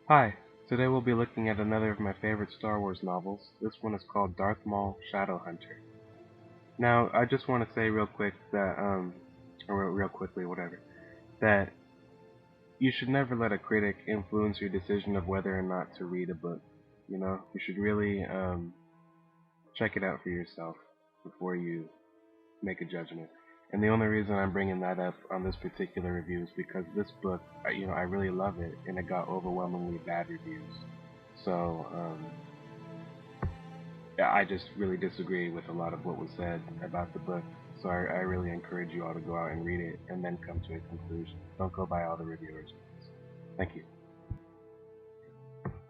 Hi, today we'll be looking at another of my favorite Star Wars novels. This one is called Darth Maul Shadowhunter. Now, I just want to say real quick that, or real quickly, whatever, that you should never let a critic influence your decision of whether or not to read a book. You should really check it out for yourself before you make a judgment. And the only reason I'm bringing that up on this particular review is because this book, I really love it, and it got overwhelmingly bad reviews. So, yeah, I just really disagree with a lot of what was said about the book. So I really encourage you all to go out and read it and then come to a conclusion. Don't go by all the reviewers. Thank you.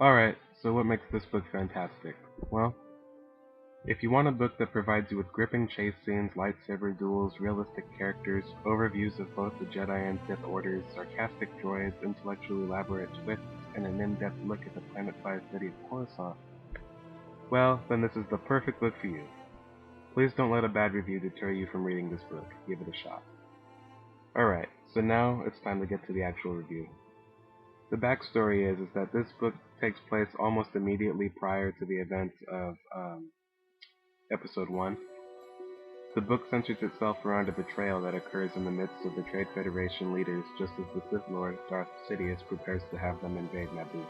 Alright, so what makes this book fantastic? Well, if you want a book that provides you with gripping chase scenes, lightsaber duels, realistic characters, overviews of both the Jedi and Sith orders, sarcastic droids, intellectually elaborate twists, and an in-depth look at the planet-sized city of Coruscant, well, then this is the perfect book for you. Please don't let a bad review deter you from reading this book. Give it a shot. Alright, so now it's time to get to the actual review. The backstory is that this book takes place almost immediately prior to the events of Episode 1. The book centers itself around a betrayal that occurs in the midst of the Trade Federation leaders just as the Sith Lord, Darth Sidious, prepares to have them invade Naboo.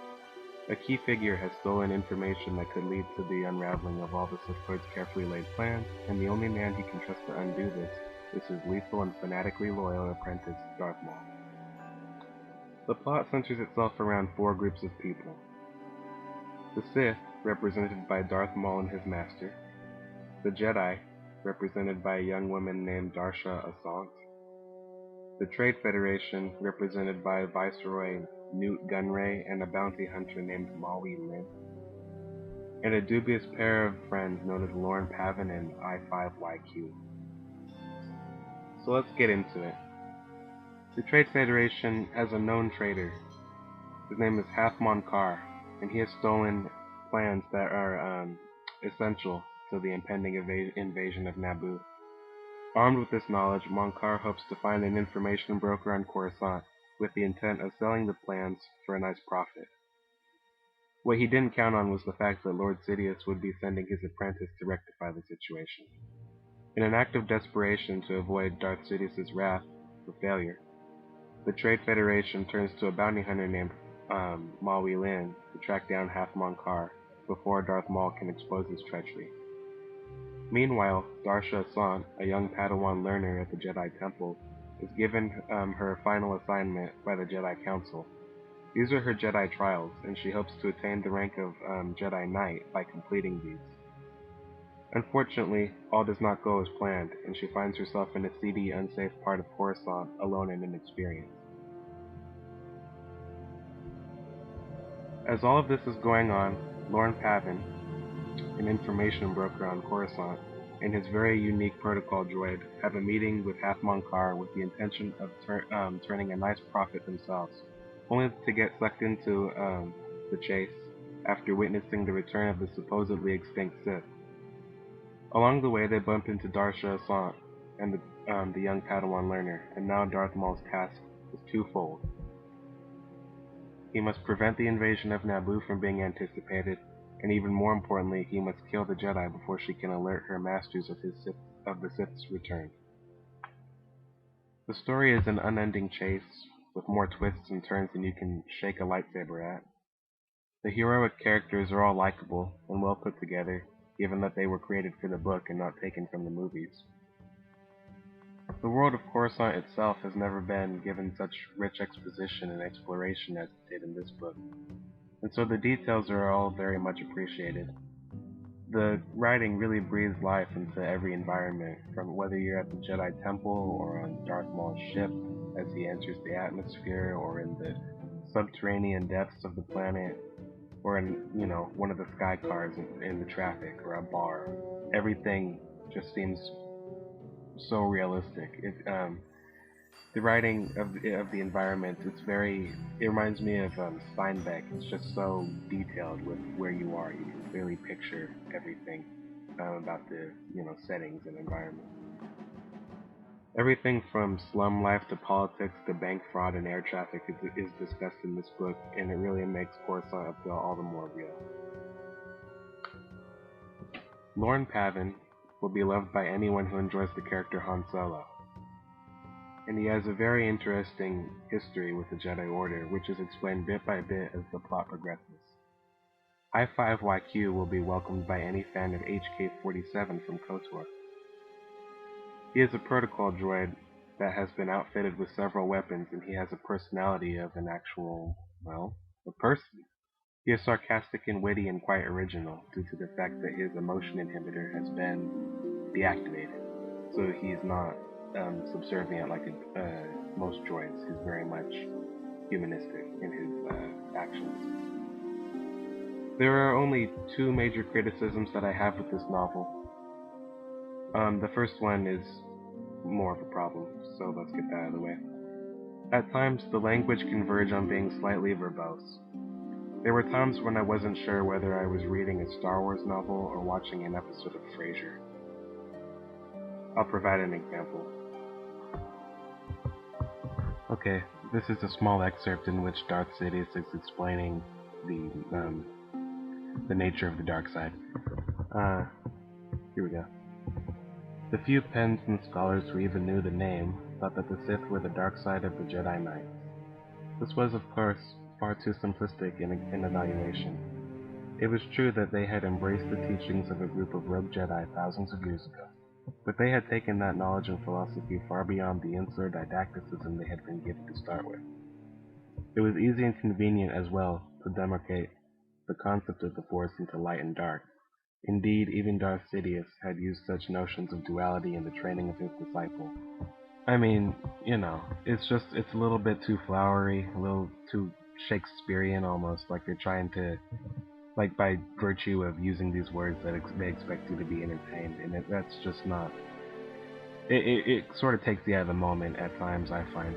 A key figure has stolen information that could lead to the unraveling of all the Sith Lord's carefully laid plans, and the only man he can trust to undo this is his lethal and fanatically loyal apprentice, Darth Maul. The plot centers itself around four groups of people. The Sith, represented by Darth Maul and his master. The Jedi, represented by a young woman named Darsha Asant. The Trade Federation, represented by Viceroy Newt Gunray and a bounty hunter named Maui Lin. And a dubious pair of friends known as Lorne Pavin and I5YQ. So let's get into it. The Trade Federation has a known traitor. His name is Hathmon Kar, and he has stolen plans that are essential to the impending invasion of Naboo. Armed with this knowledge, Monkar hopes to find an information broker on Coruscant with the intent of selling the plans for a nice profit. What he didn't count on was the fact that Lord Sidious would be sending his apprentice to rectify the situation. In an act of desperation to avoid Darth Sidious's wrath for failure, the Trade Federation turns to a bounty hunter named Maui Lin to track down Hathmon Kar before Darth Maul can expose his treachery. Meanwhile, Darsha Asant, a young Padawan learner at the Jedi Temple, is given her final assignment by the Jedi Council. These are her Jedi trials, and she hopes to attain the rank of Jedi Knight by completing these. Unfortunately, all does not go as planned, and she finds herself in a seedy, unsafe part of Coruscant, alone and inexperienced. As all of this is going on, Lorne Pavin, an information broker on Coruscant, and his very unique protocol droid have a meeting with Hathmon Kar with the intention of turning a nice profit themselves, only to get sucked into the chase after witnessing the return of the supposedly extinct Sith. Along the way, they bump into Darsha Asant and the young Padawan learner, and now Darth Maul's task is twofold. He must prevent the invasion of Naboo from being anticipated, and even more importantly, he must kill the Jedi before she can alert her masters of the Sith's return. The story is an unending chase, with more twists and turns than you can shake a lightsaber at. The heroic characters are all likable and well put together, given that they were created for the book and not taken from the movies. The world of Coruscant itself has never been given such rich exposition and exploration as it did in this book, and so the details are all very much appreciated. The writing really breathes life into every environment, from whether you're at the Jedi Temple or on Darth Maul's ship as he enters the atmosphere, or in the subterranean depths of the planet, or in, one of the sky cars in the traffic or a bar. Everything just seems so realistic. The writing of the environment, it reminds me of Steinbeck. It's just so detailed with where you are. You can clearly picture everything about the settings and environment. Everything from slum life to politics to bank fraud and air traffic is discussed in this book, and it really makes Coruscant feel all the more real. Lorne Pavin will be loved by anyone who enjoys the character Han Solo, and he has a very interesting history with the Jedi Order, which is explained bit by bit as the plot progresses. I-5YQ will be welcomed by any fan of HK-47 from KOTOR. He is a protocol droid that has been outfitted with several weapons, and he has a personality of an actual, well, a person. He is sarcastic and witty and quite original due to the fact that his emotion inhibitor has been deactivated. So he's not subservient like most droids. He's very much humanistic in his actions. There are only two major criticisms that I have with this novel. The first one is more of a problem, so let's get that out of the way. At times, the language can verge on being slightly verbose. There were times when I wasn't sure whether I was reading a Star Wars novel or watching an episode of Frasier. I'll provide an example. Okay, this is a small excerpt in which Darth Sidious is explaining the nature of the dark side. Here we go. The few pens and scholars who even knew the name thought that the Sith were the dark side of the Jedi Knights. This was, of course, far too simplistic in evaluation. It was true that they had embraced the teachings of a group of rogue Jedi thousands of years ago, but they had taken that knowledge and philosophy far beyond the insular didacticism they had been given to start with. It was easy and convenient as well to demarcate the concept of the Force into light and dark. Indeed, even Darth Sidious had used such notions of duality in the training of his disciple. I mean, it's a little bit too flowery, a little too Shakespearean almost, like they're trying to, like by virtue of using these words that they expect you to be entertained, and that's just not, it sort of takes you out of the moment at times, I find.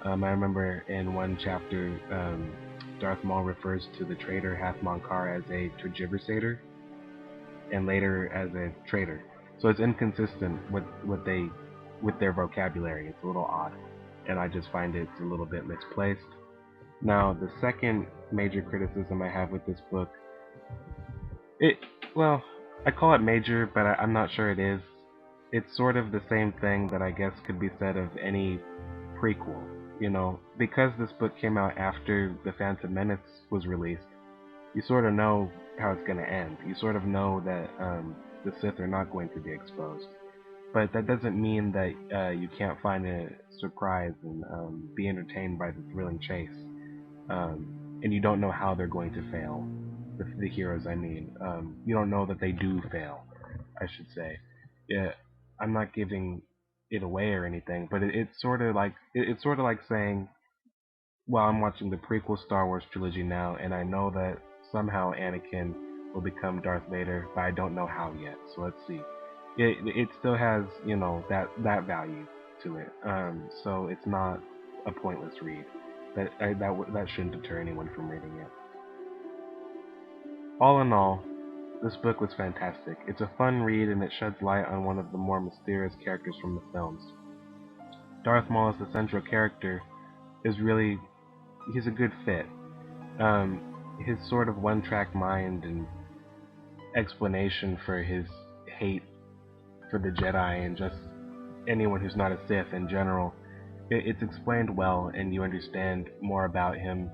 I remember in one chapter, Darth Maul refers to the traitor Half Monkar as a tergiversator, and later as a traitor. So it's inconsistent with their vocabulary. It's a little odd, and I just find it's a little bit misplaced. Now, the second major criticism I have with this book, I call it major, but I'm not sure it is. It's sort of the same thing that I guess could be said of any prequel. Because this book came out after The Phantom Menace was released, you sort of know how it's going to end. You sort of know that the Sith are not going to be exposed. But that doesn't mean that you can't find a surprise and be entertained by the thrilling chase. And you don't know how they're going to fail. The heroes, I mean. You don't know that they do fail, I should say. Yeah, I'm not giving it away or anything, but it's sort of like saying, well, I'm watching the prequel Star Wars trilogy now, and I know that somehow Anakin will become Darth Vader, but I don't know how yet. So let's see. It still has, that value to it. So it's not a pointless read. That shouldn't deter anyone from reading it. All in all, this book was fantastic. It's a fun read, and it sheds light on one of the more mysterious characters from the films. Darth Maul as the central character is really, he's a good fit. His sort of one-track mind and explanation for his hate for the Jedi and just anyone who's not a Sith in general, it's explained well, and you understand more about him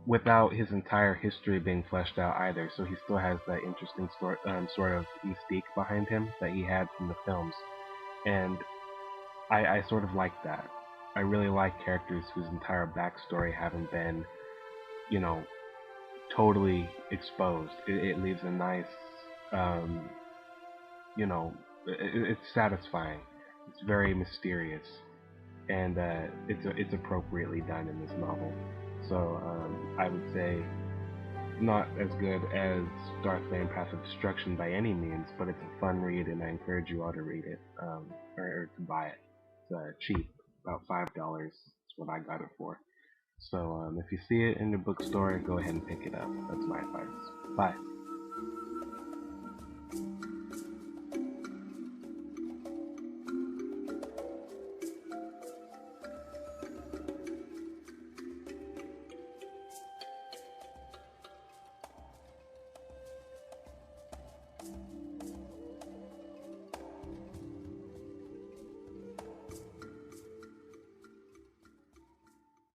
without his entire history being fleshed out either. So he still has that interesting sort of mystique behind him that he had from the films, and I sort of like that. I really like characters whose entire backstory haven't been, totally exposed. It leaves a nice, it's satisfying. It's very mysterious, and it's appropriately done in this novel. So I would say not as good as Darth Vader Path of Destruction by any means, but it's a fun read, and I encourage you all to read it, or to buy it. It's cheap, about $5 is what I got it for. So if you see it in the bookstore, go ahead and pick it up. That's my advice. Bye.